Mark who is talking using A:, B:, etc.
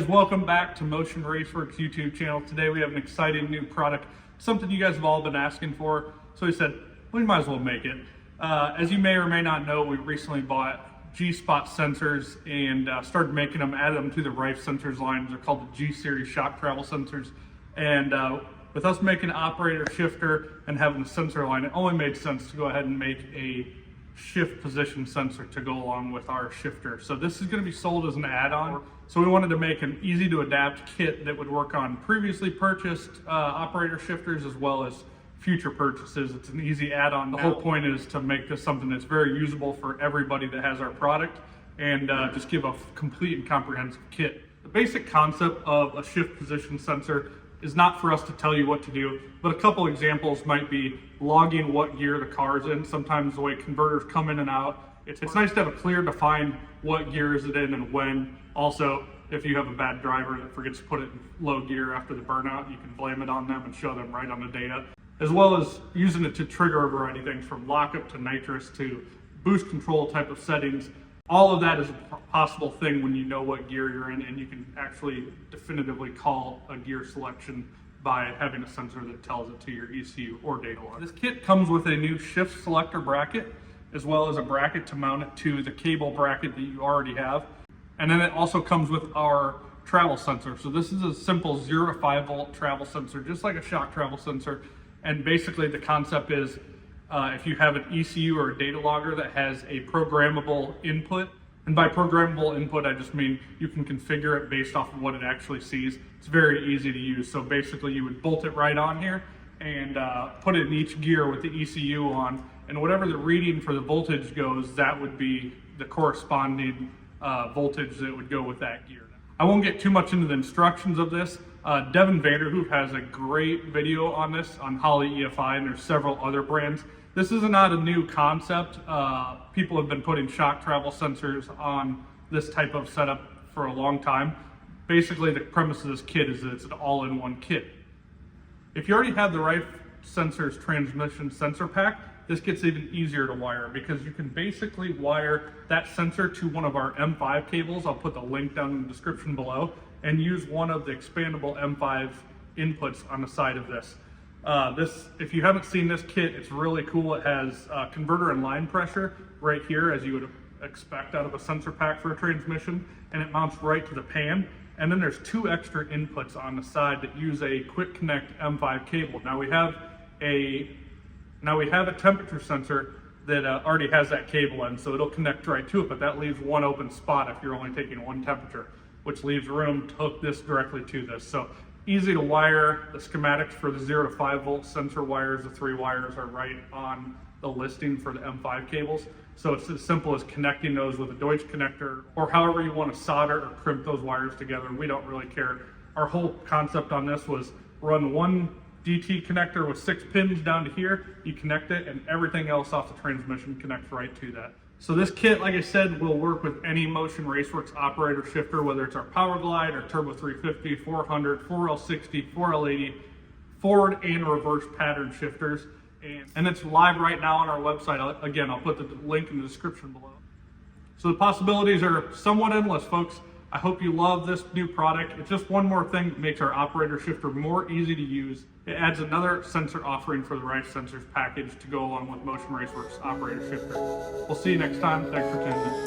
A: welcome back to Motion Raceworks YouTube channel. Today we have an exciting new product, something you guys have all been asking for. So we said, we might as well make it. As you may or may not know, we recently bought G-Spot sensors and started making them, added them to the Rife sensors line. They're called the G-Series shock travel sensors. And with us making an operator shifter and having the sensor line, it only made sense to go ahead and make a shift position sensor to go along with our shifter. So this is going to be sold as an add-on. So we wanted to make an easy to adapt kit that would work on previously purchased operator shifters as well as future purchases. It's an easy add-on. The whole point is to make this something that's very usable for everybody that has our product and just give a complete and comprehensive kit. The basic concept of a shift position sensor is not for us to tell you what to do, but a couple examples might be logging what gear the car is in. Sometimes the way converters come in and out, it's nice to have a clear defined what gear is it in and when. Also, if you have a bad driver that forgets to put it in low gear after the burnout, you can blame it on them and show them right on the data, as well as using it to trigger a variety of things from lockup to nitrous to boost control type of settings. All of that is a possible thing when you know what gear you're in, and you can actually definitively call a gear selection by having a sensor that tells it to your ECU or data log. This kit comes with a new shift selector bracket, as well as a bracket to mount it to the cable bracket that you already have. And then it also comes with our travel sensor. So this is a simple 0 to 5 volt travel sensor, just like a shock travel sensor. And basically the concept is if you have an ECU or a data logger that has a programmable input, and by programmable input, I just mean you can configure it based off of what it actually sees. It's very easy to use. So basically you would bolt it right on here and put it in each gear with the ECU on, and whatever the reading for the voltage goes, that would be the corresponding voltage that would go with that gear. I won't get too much into the instructions of this. Devin Vanderhoof has a great video on this on Holley EFI, and there's several other brands. This is not a new concept. People have been putting shock travel sensors on this type of setup for a long time. Basically, the premise of this kit is that it's an all-in-one kit. If you already have the Rife Sensors transmission sensor pack, this gets even easier to wire because you can basically wire that sensor to one of our M5 cables. I'll put the link down in the description below, and use one of the expandable M5 inputs on the side of this. If you haven't seen this kit, it's really cool. It has converter and line pressure right here, as you would expect out of a sensor pack for a transmission, and it mounts right to the pan. And then there's 2 extra inputs on the side that use a quick connect M5 cable. Now we have a temperature sensor that already has that cable in, so it'll connect right to it, but that leaves one open spot if you're only taking one temperature, which leaves room to hook this directly to this. So easy to wire. The schematics for the 0 to 5 volt sensor wires, the 3 wires, are right on the listing for the M5 cables. So it's as simple as connecting those with a Deutsch connector, or however you want to solder or crimp those wires together. We don't really care. Our whole concept on this was run one DT connector with 6 pins down to here, you connect it, and everything else off the transmission connects right to that. So this kit, like I said, will work with any Motion Raceworks operator shifter, whether it's our Power Glide, or Turbo 350, 400, 4L60, 4L80, forward and reverse pattern shifters. And it's live right now on our website. Again, I'll put the link in the description below. So the possibilities are somewhat endless, folks. I hope you love this new product. It's just one more thing that makes our operator shifter more easy to use. It adds another sensor offering for the Rife Sensors package to go along with Motion Raceworks operator shifter. We'll see you next time. Thanks for tuning in.